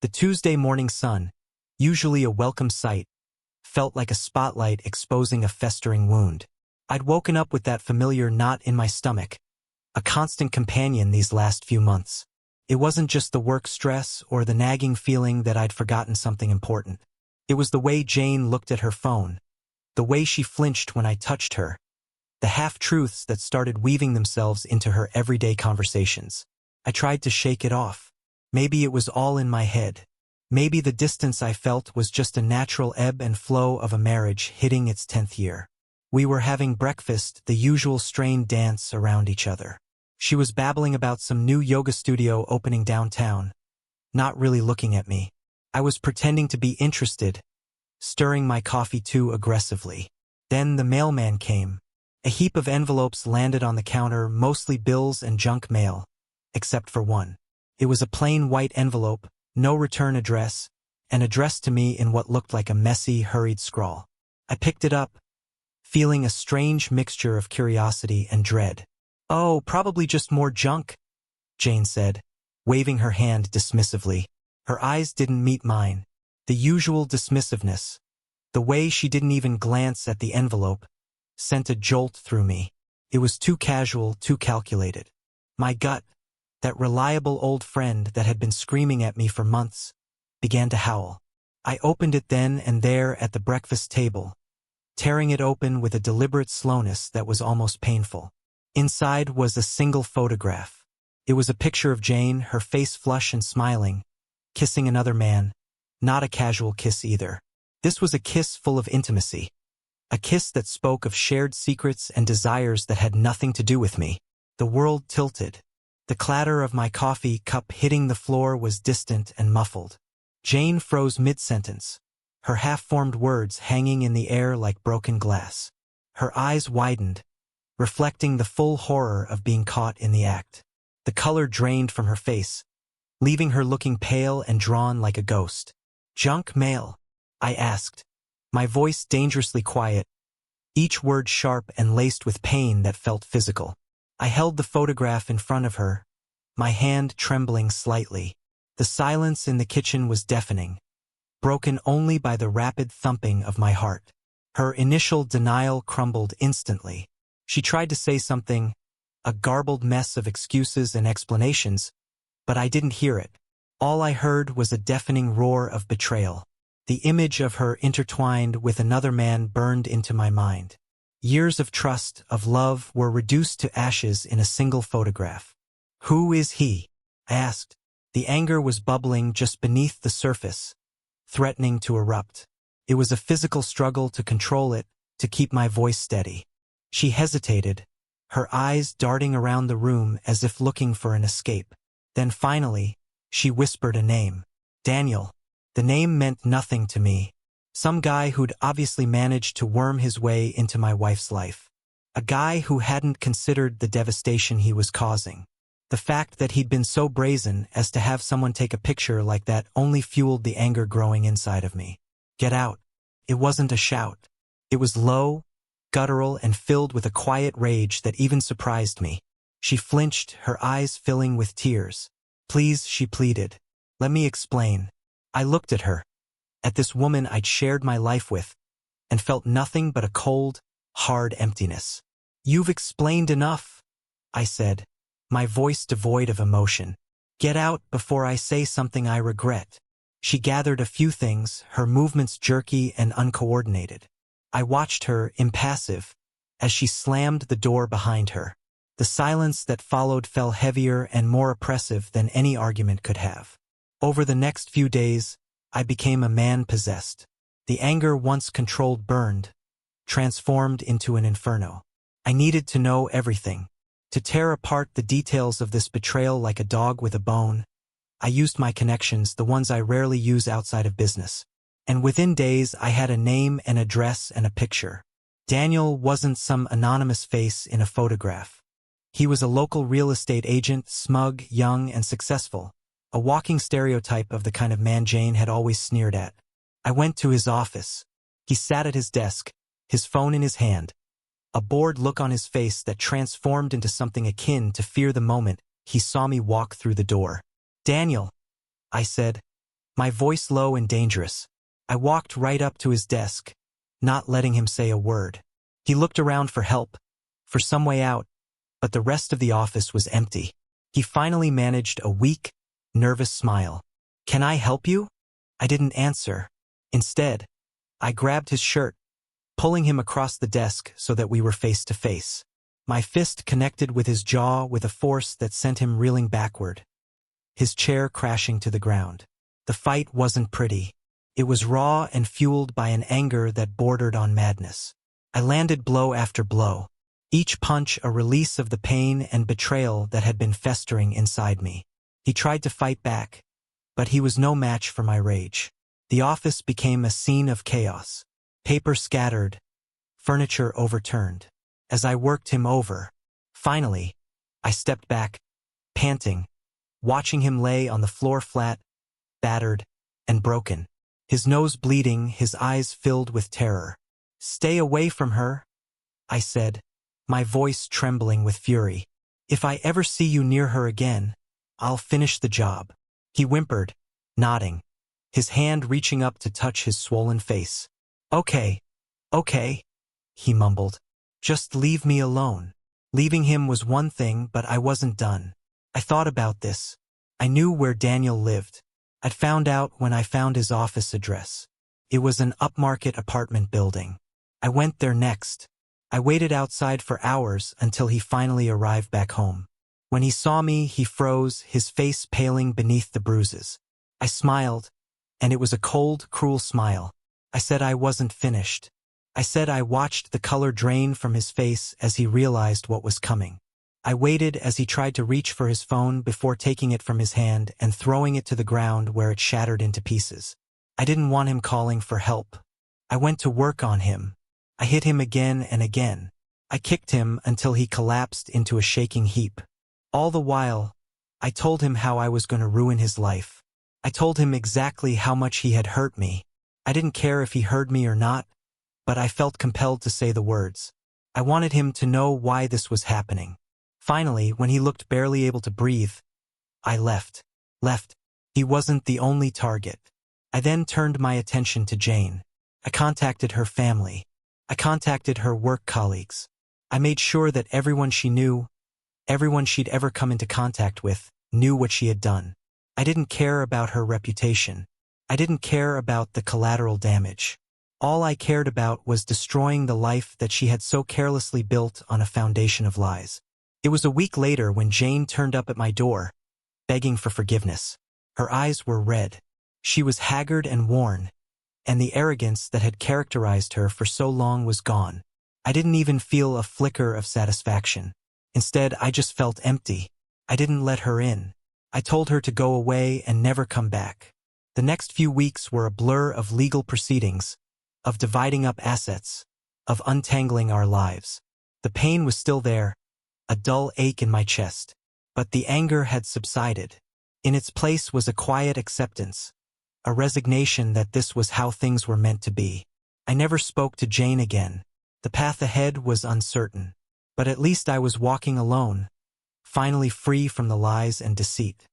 The Tuesday morning sun, usually a welcome sight, felt like a spotlight exposing a festering wound. I'd woken up with that familiar knot in my stomach, a constant companion these last few months. It wasn't just the work stress or the nagging feeling that I'd forgotten something important. It was the way Jane looked at her phone, the way she flinched when I touched her, the half-truths that started weaving themselves into her everyday conversations. I tried to shake it off. Maybe it was all in my head. Maybe the distance I felt was just a natural ebb and flow of a marriage hitting its 10th year. We were having breakfast, the usual strained dance around each other. She was babbling about some new yoga studio opening downtown, not really looking at me. I was pretending to be interested, stirring my coffee too aggressively. Then the mailman came. A heap of envelopes landed on the counter, mostly bills and junk mail, except for one. It was a plain white envelope, no return address, and addressed to me in what looked like a messy, hurried scrawl. I picked it up, feeling a strange mixture of curiosity and dread. "Oh, probably just more junk," Jane said, waving her hand dismissively. Her eyes didn't meet mine. The usual dismissiveness, the way she didn't even glance at the envelope, sent a jolt through me. It was too casual, too calculated. My gut, that reliable old friend that had been screaming at me for months, began to howl. I opened it then and there at the breakfast table, tearing it open with a deliberate slowness that was almost painful. Inside was a single photograph. It was a picture of Jane, her face flush and smiling, kissing another man, not a casual kiss either. This was a kiss full of intimacy, a kiss that spoke of shared secrets and desires that had nothing to do with me. The world tilted. The clatter of my coffee cup hitting the floor was distant and muffled. Jane froze mid-sentence, her half-formed words hanging in the air like broken glass. Her eyes widened, reflecting the full horror of being caught in the act. The color drained from her face, leaving her looking pale and drawn like a ghost. "Junk mail?" I asked, my voice dangerously quiet, each word sharp and laced with pain that felt physical. I held the photograph in front of her, my hand trembling slightly. The silence in the kitchen was deafening, broken only by the rapid thumping of my heart. Her initial denial crumbled instantly. She tried to say something, a garbled mess of excuses and explanations, but I didn't hear it. All I heard was a deafening roar of betrayal. The image of her intertwined with another man burned into my mind. Years of trust, of love, were reduced to ashes in a single photograph. "Who is he?" I asked. The anger was bubbling just beneath the surface, threatening to erupt. It was a physical struggle to control it, to keep my voice steady. She hesitated, her eyes darting around the room as if looking for an escape. Then finally, she whispered a name. Daniel. The name meant nothing to me. Some guy who'd obviously managed to worm his way into my wife's life. A guy who hadn't considered the devastation he was causing. The fact that he'd been so brazen as to have someone take a picture like that only fueled the anger growing inside of me. "Get out." It wasn't a shout. It was low, guttural, and filled with a quiet rage that even surprised me. She flinched, her eyes filling with tears. "Please," she pleaded. "Let me explain." I looked at her, at this woman I'd shared my life with, and felt nothing but a cold, hard emptiness. "You've explained enough," I said, my voice devoid of emotion. "Get out before I say something I regret." She gathered a few things, her movements jerky and uncoordinated. I watched her, impassive, as she slammed the door behind her. The silence that followed fell heavier and more oppressive than any argument could have. Over the next few days, I became a man possessed. The anger once controlled burned, transformed into an inferno. I needed to know everything, to tear apart the details of this betrayal like a dog with a bone. I used my connections, the ones I rarely use outside of business. And within days, I had a name, an address, and a picture. Daniel wasn't some anonymous face in a photograph. He was a local real estate agent, smug, young, and successful. A walking stereotype of the kind of man Jane had always sneered at. I went to his office. He sat at his desk, his phone in his hand, a bored look on his face that transformed into something akin to fear the moment he saw me walk through the door. "Daniel," I said, my voice low and dangerous. I walked right up to his desk, not letting him say a word. He looked around for help, for some way out, but the rest of the office was empty. He finally managed a weak, nervous smile. "Can I help you?" I didn't answer. Instead, I grabbed his shirt, pulling him across the desk so that we were face to face. My fist connected with his jaw with a force that sent him reeling backward, his chair crashing to the ground. The fight wasn't pretty. It was raw and fueled by an anger that bordered on madness. I landed blow after blow, each punch a release of the pain and betrayal that had been festering inside me. He tried to fight back, but he was no match for my rage. The office became a scene of chaos. Paper scattered, furniture overturned. As I worked him over, finally, I stepped back, panting, watching him lay on the floor flat, battered, and broken. His nose bleeding, his eyes filled with terror. "Stay away from her," I said, my voice trembling with fury. "If I ever see you near her again, I'll finish the job." He whimpered, nodding, his hand reaching up to touch his swollen face. Okay, he mumbled. "Just leave me alone." Leaving him was one thing, but I wasn't done. I thought about this. I knew where Daniel lived. I'd found out when I found his office address. It was an upmarket apartment building. I went there next. I waited outside for hours until he finally arrived back home. When he saw me, he froze, his face paling beneath the bruises. I smiled, and it was a cold, cruel smile. I said I wasn't finished. I said I watched the color drain from his face as he realized what was coming. I waited as he tried to reach for his phone before taking it from his hand and throwing it to the ground where it shattered into pieces. I didn't want him calling for help. I went to work on him. I hit him again and again. I kicked him until he collapsed into a shaking heap. All the while, I told him how I was going to ruin his life. I told him exactly how much he had hurt me. I didn't care if he heard me or not, but I felt compelled to say the words. I wanted him to know why this was happening. Finally, when he looked barely able to breathe, I left. He wasn't the only target. I then turned my attention to Jane. I contacted her family. I contacted her work colleagues. I made sure that everyone she knew, everyone she'd ever come into contact with, knew what she had done. I didn't care about her reputation. I didn't care about the collateral damage. All I cared about was destroying the life that she had so carelessly built on a foundation of lies. It was a week later when Jane turned up at my door, begging for forgiveness. Her eyes were red. She was haggard and worn, and the arrogance that had characterized her for so long was gone. I didn't even feel a flicker of satisfaction. Instead, I just felt empty. I didn't let her in. I told her to go away and never come back. The next few weeks were a blur of legal proceedings, of dividing up assets, of untangling our lives. The pain was still there, a dull ache in my chest, but the anger had subsided. In its place was a quiet acceptance, a resignation that this was how things were meant to be. I never spoke to Jane again. The path ahead was uncertain, but at least I was walking alone, finally free from the lies and deceit.